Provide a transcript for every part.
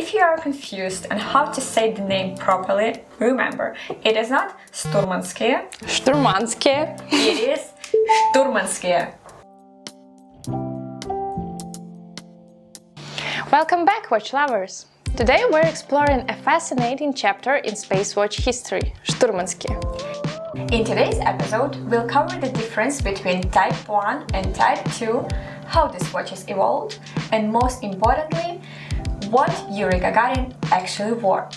If you are confused on how to say the name properly, remember, it is not Sturmanskie. Sturmanskie. It is Sturmanskie. Welcome back, watch lovers! Today we're exploring a fascinating chapter in space watch history, Sturmanskie. In today's episode, we'll cover the difference between Type 1 and Type 2, how these watches evolved, and most importantly, what Yuri Gagarin actually wore.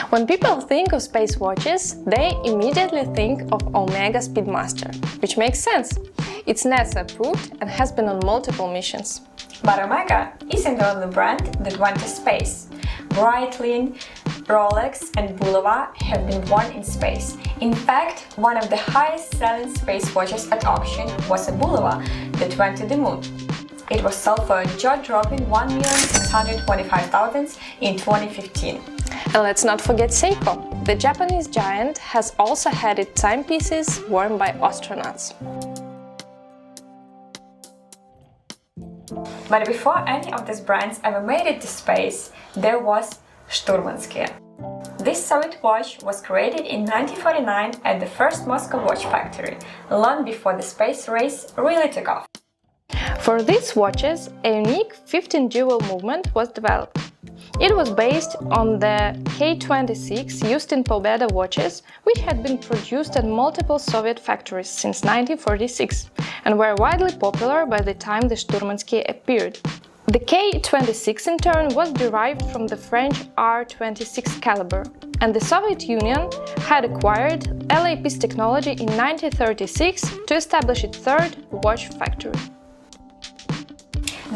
When people think of space watches, they immediately think of Omega Speedmaster, which makes sense. It's NASA approved and has been on multiple missions. But Omega isn't the only brand that went to space. Breitling, Rolex and Bulova have been worn in space. In fact, one of the highest-selling space watches at auction was a Bulova that went to the moon. It was sold for a jaw-dropping $1,625,000 in 2015. And let's not forget Seiko. The Japanese giant has also had its timepieces worn by astronauts. But before any of these brands ever made it to space, there was Sturmanskie. This Soviet watch was created in 1949 at the first Moscow watch factory, long before the space race really took off. For these watches, a unique 15-jewel movement was developed. It was based on the K26 used in Pobeda watches, which had been produced at multiple Soviet factories since 1946 and were widely popular by the time the Sturmanskie appeared. The K26 in turn was derived from the French R26 caliber, and the Soviet Union had acquired LAP's technology in 1936 to establish its third watch factory.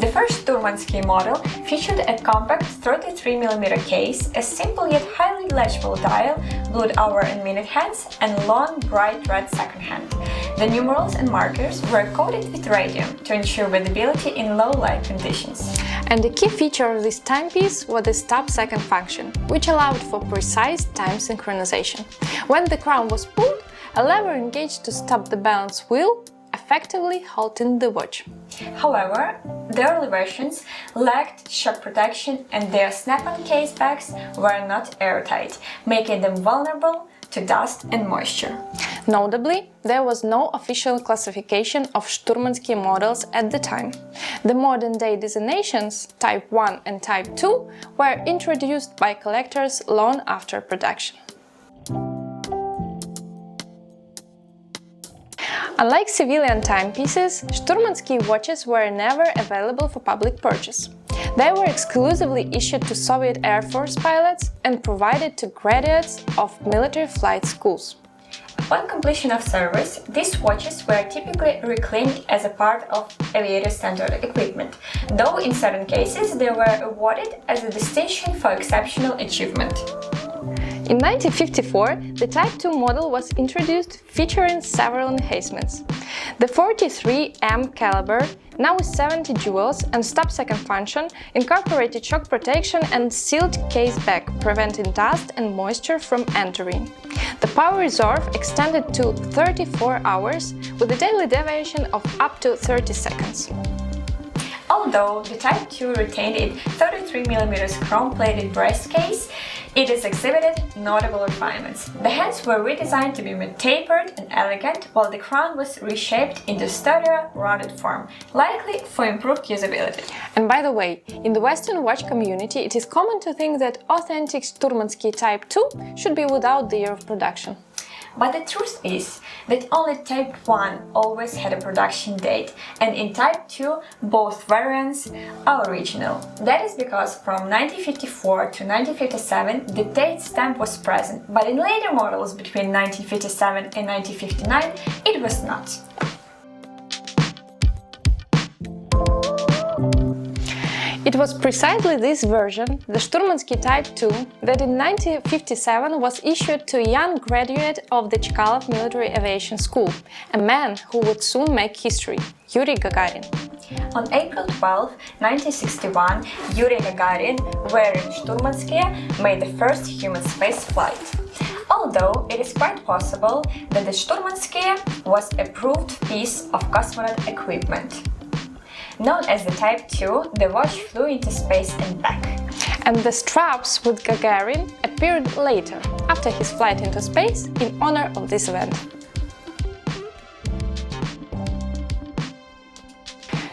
The first Sturmanskie model featured a compact 33mm case, a simple yet highly legible dial, blued hour and minute hands, and long bright red second hand. The numerals and markers were coated with radium to ensure visibility in low light conditions. And the key feature of this timepiece was the stop-second function, which allowed for precise time synchronization. When the crown was pulled, a lever engaged to stop the balance wheel, effectively halting the watch. However, the early versions lacked shock protection and their snap-on case backs were not airtight, making them vulnerable to dust and moisture. Notably, there was no official classification of Sturmanskie models at the time. The modern-day designations, Type 1 and Type 2, were introduced by collectors long after production. Unlike civilian timepieces, Sturmanskie watches were never available for public purchase. They were exclusively issued to Soviet Air Force pilots and provided to graduates of military flight schools. Upon completion of service, these watches were typically reclaimed as a part of Aviators standard equipment, though in certain cases they were awarded as a distinction for exceptional achievement. In 1954, the Type 2 model was introduced, featuring several enhancements. The 43M caliber, now with 70 jewels and stop-second function, incorporated shock protection and sealed case back, preventing dust and moisture from entering. The power reserve extended to 34 hours, with a daily deviation of up to 30 seconds. Although the Type 2 retained its 33mm chrome-plated breast case, it has exhibited notable refinements. The hands were redesigned to be more tapered and elegant, while the crown was reshaped into sturdier, rounded form, likely for improved usability. And by the way, in the Western watch community, it is common to think that authentic Sturmanskie Type 2 should be without the year of production. But the truth is that only Type 1 always had a production date, and in Type 2 both variants are original. That is because from 1954 to 1957 the date stamp was present, but in later models between 1957 and 1959 it was not. It was precisely this version, the Sturmanskie Type 2, that in 1957 was issued to a young graduate of the Chkalov Military Aviation School, a man who would soon make history, Yuri Gagarin. On April 12, 1961, Yuri Gagarin, wearing Sturmanskie, made the first human space flight. Although it is quite possible that the Sturmanskie was a proved piece of cosmonaut equipment. Known as the Type 2, the watch flew into space and back. And the straps with Gagarin appeared later, after his flight into space, in honor of this event.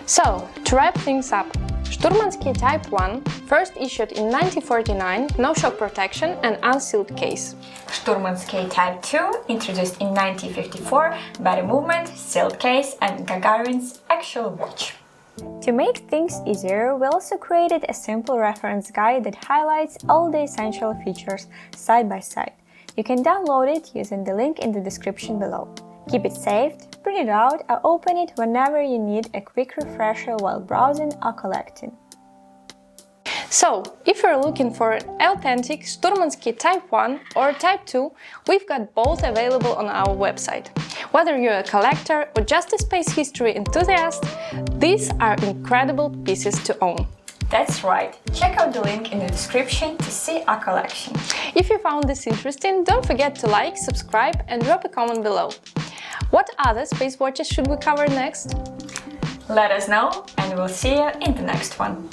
So, to wrap things up, Sturmanskie Type 1, first issued in 1949, no shock protection and unsealed case. Sturmanskie Type 2, introduced in 1954, body movement, sealed case and Gagarin's actual watch. To make things easier, we also created a simple reference guide that highlights all the essential features side by side. You can download it using the link in the description below. Keep it saved, print it out, or open it whenever you need a quick refresher while browsing or collecting. So, if you're looking for an authentic Sturmanskie Type 1 or Type 2, we've got both available on our website. Whether you're a collector or just a space history enthusiast, these are incredible pieces to own. That's right, check out the link in the description to see our collection. If you found this interesting, don't forget to like, subscribe and drop a comment below. What other space watches should we cover next? Let us know and we'll see you in the next one.